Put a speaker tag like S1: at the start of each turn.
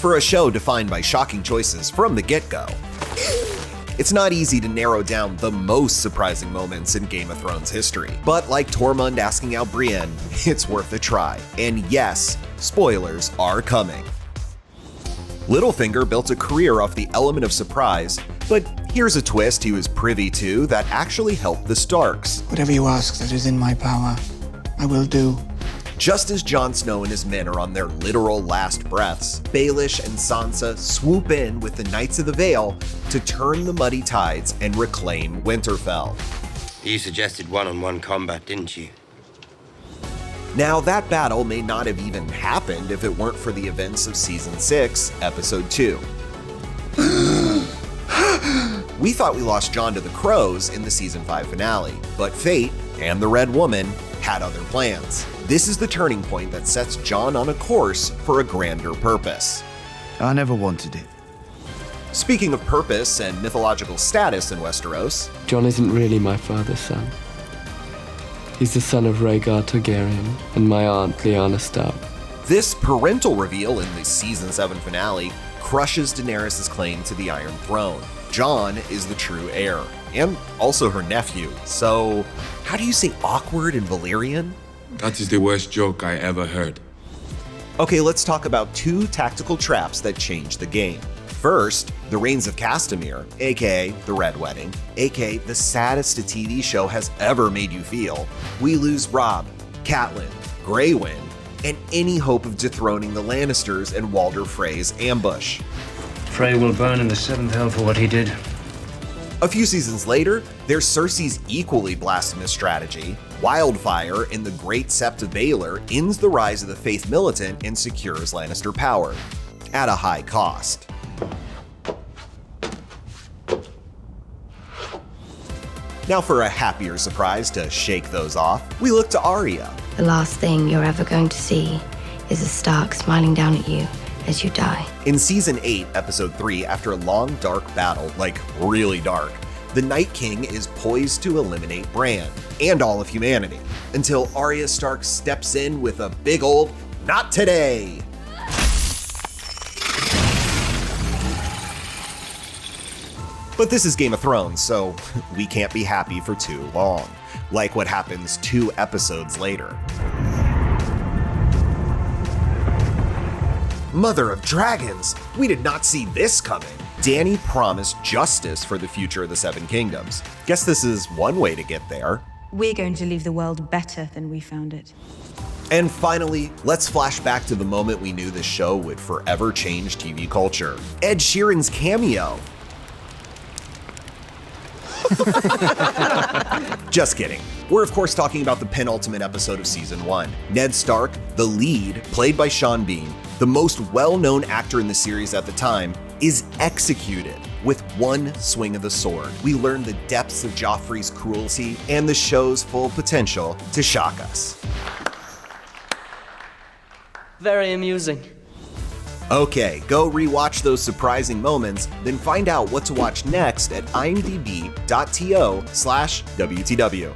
S1: For a show defined by shocking choices from the get-go, it's not easy to narrow down the most surprising moments in Game of Thrones history. But like Tormund asking out Brienne, it's worth a try. And yes, spoilers are coming. Littlefinger built a career off the element of surprise, but here's a twist he was privy to that actually helped the Starks.
S2: Whatever you ask that is in my power, I will do.
S1: Just as Jon Snow and his men are on their literal last breaths, Baelish and Sansa swoop in with the Knights of the Vale to turn the muddy tides and reclaim Winterfell.
S3: You suggested one-on-one combat, didn't you?
S1: Now, that battle may not have even happened if it weren't for the events of Season 6, Episode 2. We thought we lost Jon to the Crows in the Season 5 finale, but fate and the Red Woman had other plans. This is the turning point that sets Jon on a course for a grander purpose.
S4: I never wanted it.
S1: Speaking of purpose and mythological status in Westeros,
S5: Jon isn't really my father's son. He's the son of Rhaegar Targaryen and my aunt Lyanna Stark.
S1: this parental reveal in the Season 7 finale crushes Daenerys' claim to the Iron Throne. Jon is the true heir, and also her nephew, so how do you say awkward in Valyrian?
S6: That is the worst joke I ever heard.
S1: Okay, let's talk about two tactical traps that change the game. First, the Reigns of Castamere, aka The Red Wedding, aka the saddest a TV show has ever made you feel. We lose Robb, Catelyn, Grey Worm, and any hope of dethroning the Lannisters and Walder Frey's ambush.
S7: Frey will burn in the seventh hell for what he did.
S1: A few seasons later, there's Cersei's equally blasphemous strategy. Wildfire in the Great Sept of Baelor ends the rise of the Faith Militant and secures Lannister power, at a high cost. Now for a happier surprise to shake those off, we look to Arya.
S8: The last thing you're ever going to see is a Stark smiling down at you as you die.
S1: In Season 8, Episode 3, after a long, dark battle, like really dark, the Night King is poised to eliminate Bran and all of humanity, until Arya Stark steps in with a big old, "Not today!" But this is Game of Thrones, so we can't be happy for too long, like what happens 2 episodes later. Mother of Dragons! We did not see this coming! Dany promised justice for the future of the Seven Kingdoms. Guess this is one way to get there.
S9: We're going to leave the world better than we found it.
S1: And finally, let's flash back to the moment we knew this show would forever change TV culture. Ed Sheeran's cameo. Just kidding. We're of course talking about the penultimate episode of Season 1. Ned Stark, the lead, played by Sean Bean, the most well-known actor in the series at the time, is executed with one swing of the sword. We learn the depths of Joffrey's cruelty and the show's full potential to shock us.
S5: Very amusing.
S1: Okay, go rewatch those surprising moments, then find out what to watch next at imdb.to/WTW.